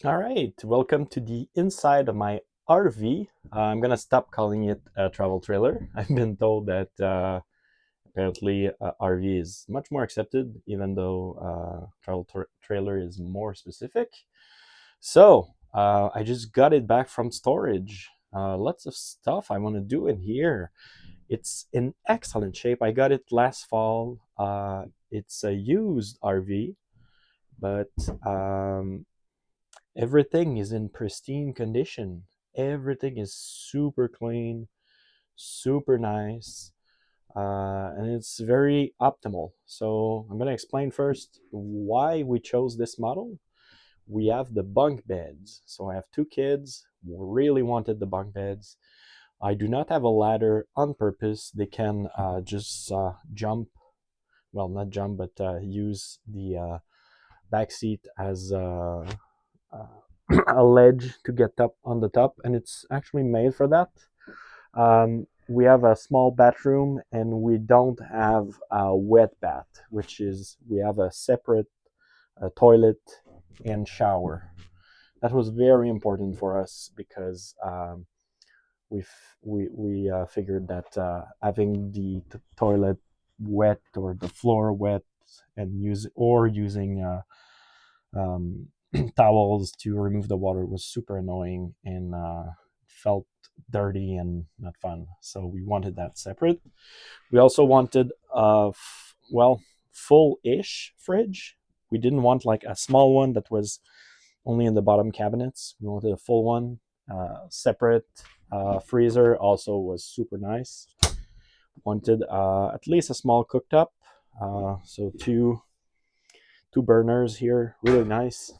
All right, welcome to the inside of my RV. I'm gonna stop calling it a travel trailer. I've been told that apparently RV is much more accepted, even though trailer is more specific. So I just got it back from storage. Lots of stuff I want to do in here. It's in excellent shape. I got it last fall. It's a used RV, but everything is in pristine condition. Everything is super clean, super nice, and it's very optimal. So I'm going to explain first why we chose this model. We have the bunk beds. So I have two kids who really wanted the bunk beds. I do not have a ladder on purpose. They can just jump, well, not jump, but use the back seat as a ledge to get up on the top, and it's actually made for that. We have a small bathroom, and we don't have a wet bath, which is we have a separate toilet and shower. That was very important for us because we figured that having the toilet wet or the floor wet and using um, towels to remove the water was super annoying and felt dirty and not fun. So we wanted that separate. We also wanted well, full-ish fridge. We didn't want like a small one that was only in the bottom cabinets. We wanted a full one, separate. Freezer also was super nice. Wanted at least a small cooktop. So two burners here, really nice.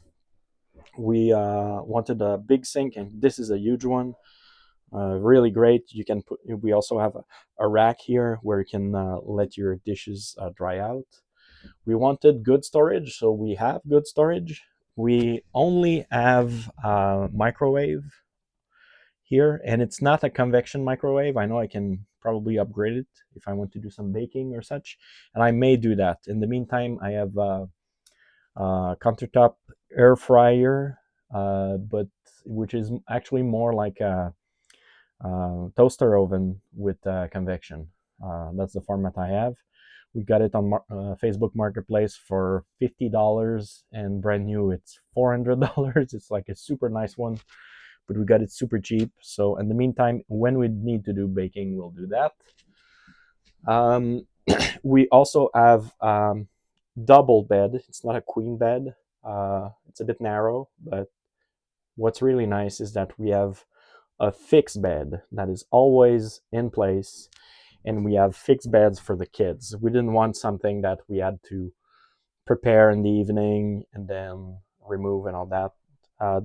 We wanted a big sink, and this is a huge one. Really great. You can put. We also have a rack here where you can let your dishes dry out. We wanted good storage, so we have good storage. We only have a microwave here, and it's not a convection microwave. I know I can probably upgrade it if I want to do some baking or such, and I may do that. In the meantime, I have countertop air fryer, but which is actually more like a toaster oven with convection. That's the format I have. We got it on Facebook Marketplace for $50, and brand new it's $400. It's like a super nice one, but we got it super cheap. So in the meantime, when we need to do baking, we'll do that. Um, we also have double bed. It's not a queen bed. It's a bit narrow, but what's really nice is that we have a fixed bed that is always in place, and we have fixed beds for the kids. We didn't want something that we had to prepare in the evening and then remove and all that.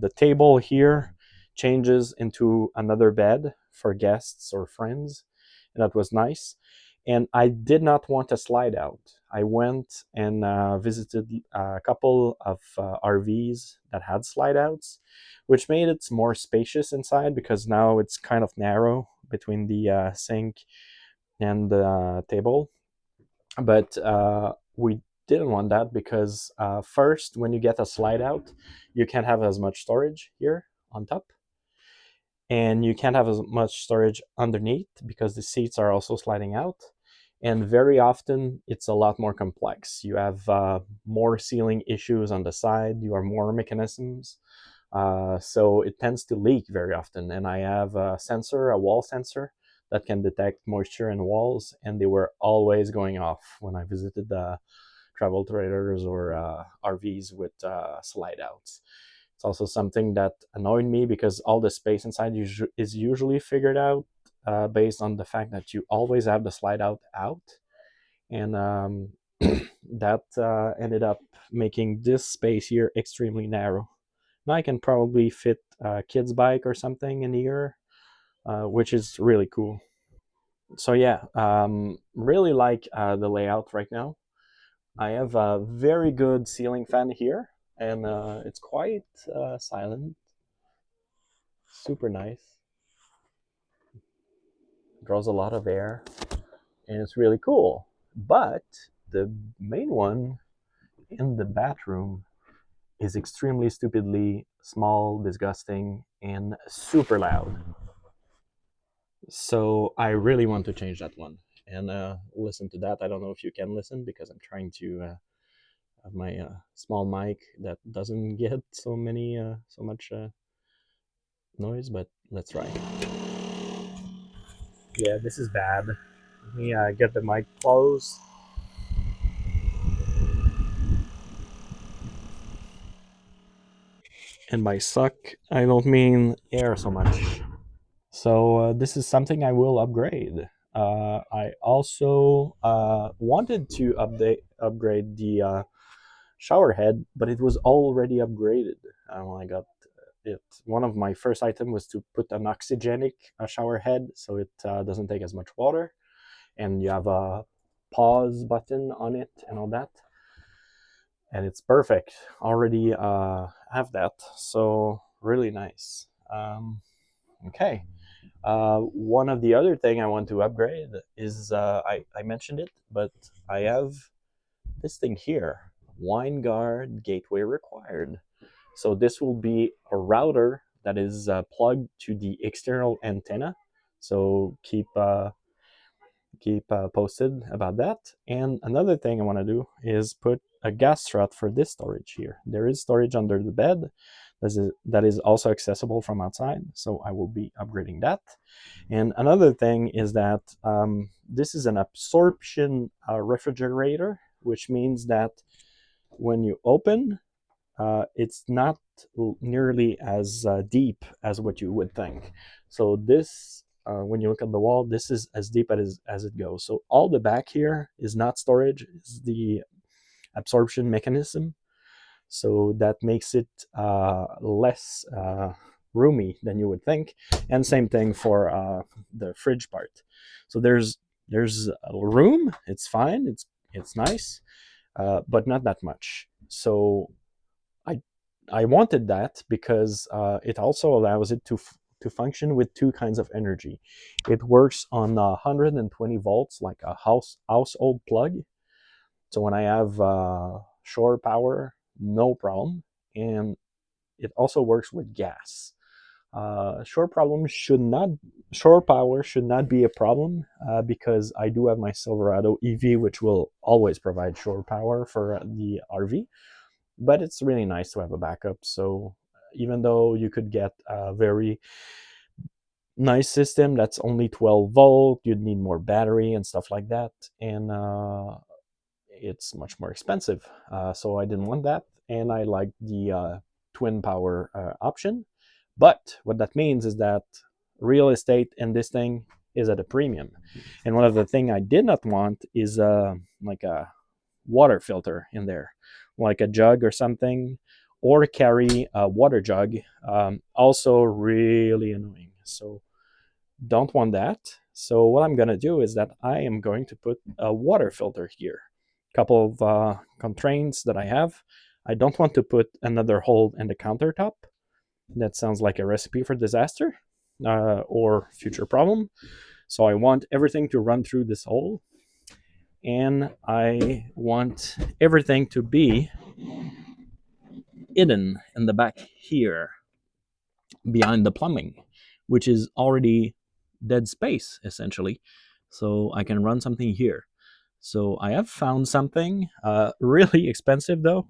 The table here changes into another bed for guests or friends, and that was nice. And I did not want a slide out. I went and visited a couple of RVs that had slide outs, which made it more spacious inside because now it's kind of narrow between the sink and the table. But we didn't want that because first, when you get a slide out, you can't have as much storage here on top, and you can't have as much storage underneath because the seats are also sliding out. And very often it's a lot more complex. You have more sealing issues on the side, you have more mechanisms, so it tends to leak very often. And I have a sensor, a wall sensor, that can detect moisture in walls, and they were always going off when I visited the travel trailers or RVs with slide outs. It's also something that annoyed me because all the space inside is usually figured out based on the fact that you always have the slide out, and that ended up making this space here extremely narrow. Now I can probably fit a kid's bike or something in here, which is really cool. So yeah, really like the layout right now. I have a very good ceiling fan here, and it's quite silent, super nice, draws a lot of air, and it's really cool. But the main one in the bathroom is extremely stupidly small, disgusting, and super loud. So I really want to change that one and listen to that. I don't know if you can listen because I'm trying to have my small mic that doesn't get so much noise, but let's try. Yeah, this is bad. Let me get the mic close. And by suck, I don't mean air so much. So this is something I will upgrade. I also wanted to upgrade the shower head, but it was already upgraded when I got it. One of my first items was to put an oxygenic shower head, so it doesn't take as much water, and you have a pause button on it and all that, and it's perfect. Already have that, so really nice. Okay. One of the other thing I want to upgrade is I mentioned it, but I have this thing here, WineGuard gateway required. So this will be a router that is plugged to the external antenna. So keep posted about that. And another thing I want to do is put a gas strut for this storage here. There is storage under the bed that is also accessible from outside. So I will be upgrading that. And another thing is that this is an absorption refrigerator, which means that when you open, it's not nearly as deep as what you would think. So this, when you look at the wall, this is as deep as it goes. So all the back here is not storage; it's the absorption mechanism. So that makes it less roomy than you would think. And same thing for the fridge part. So there's a room. It's fine. It's nice, but not that much. So I I wanted that because it also allows it to function with two kinds of energy. It works on 120 volts, like a household plug. So when I have shore power, no problem, and it also works with gas. Shore problems should not Shore power should not be a problem because I do have my Silverado EV, which will always provide shore power for the RV, but it's really nice to have a backup. So even though you could get a very nice system that's only 12 volt, you'd need more battery and stuff like that, and it's much more expensive. So I didn't want that, and I like the twin power option. But what that means is that real estate in this thing is at a premium. And one of the thing I did not want is like a water filter in there, like a jug or something, or carry a water jug. Also, really annoying. So, don't want that. So, what I'm going to do is that I am going to put a water filter here. Couple of constraints that I have. I don't want to put another hole in the countertop. That sounds like a recipe for disaster or future problem. So, I want everything to run through this hole, and I want everything to be hidden in the back here behind the plumbing, which is already dead space essentially. So I can run something here. So I have found something really expensive though,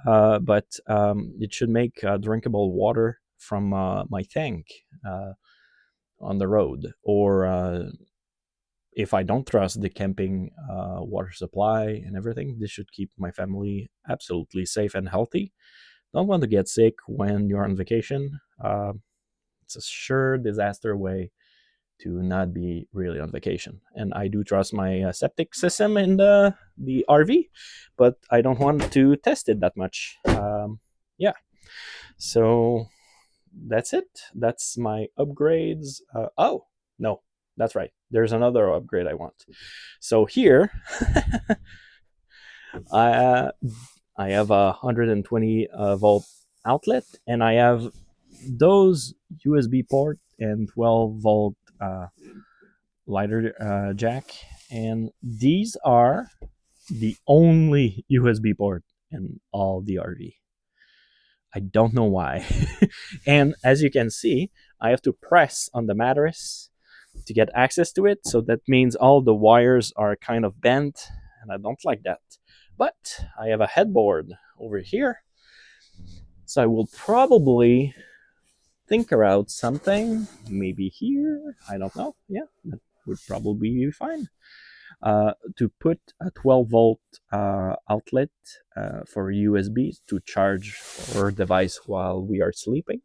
but it should make drinkable water from my tank on the road, or if I don't trust the camping water supply and everything, this should keep my family absolutely safe and healthy. Don't want to get sick when you're on vacation. It's a sure disaster way to not be really on vacation. And I do trust my septic system in the RV, but I don't want to test it that much. Yeah. So that's it. That's my upgrades. Oh, no, that's right. There's another upgrade I want. So here, I I have a 120 volt outlet, and I have those USB port and 12 volt lighter jack, and these are the only USB port in all the RV. I don't know why. And as you can see, I have to press on the mattress to get access to it. So that means all the wires are kind of bent, and I don't like that. But I have a headboard over here, so I will probably think about something. Maybe here, I don't know. Yeah, that would probably be fine. To put a 12-volt outlet for USB to charge our device while we are sleeping.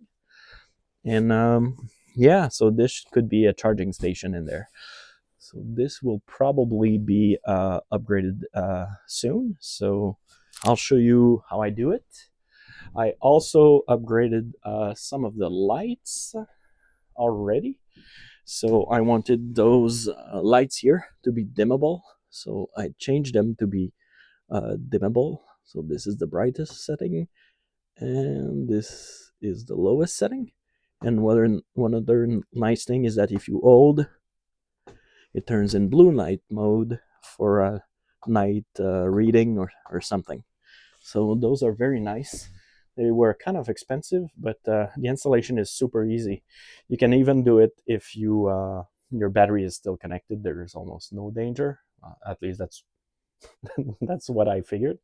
And yeah, so this could be a charging station in there. So this will probably be upgraded soon. So I'll show you how I do it. I also upgraded some of the lights already. So I wanted those lights here to be dimmable. So I changed them to be dimmable. So this is the brightest setting, and this is the lowest setting. And one other nice thing is that if you hold, it turns in blue light mode for a night reading or something. So those are very nice. They were kind of expensive, but the installation is super easy. You can even do it if your battery is still connected. There is almost no danger. At least that's that's what I figured.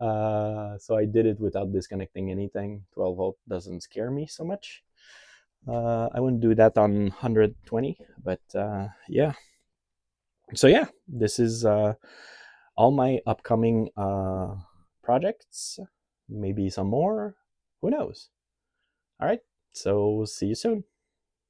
So I did it without disconnecting anything. 12 volt doesn't scare me so much. I wouldn't do that on 120, but yeah. So yeah, this is all my upcoming projects. Maybe some more. Who knows? All right. So see you soon.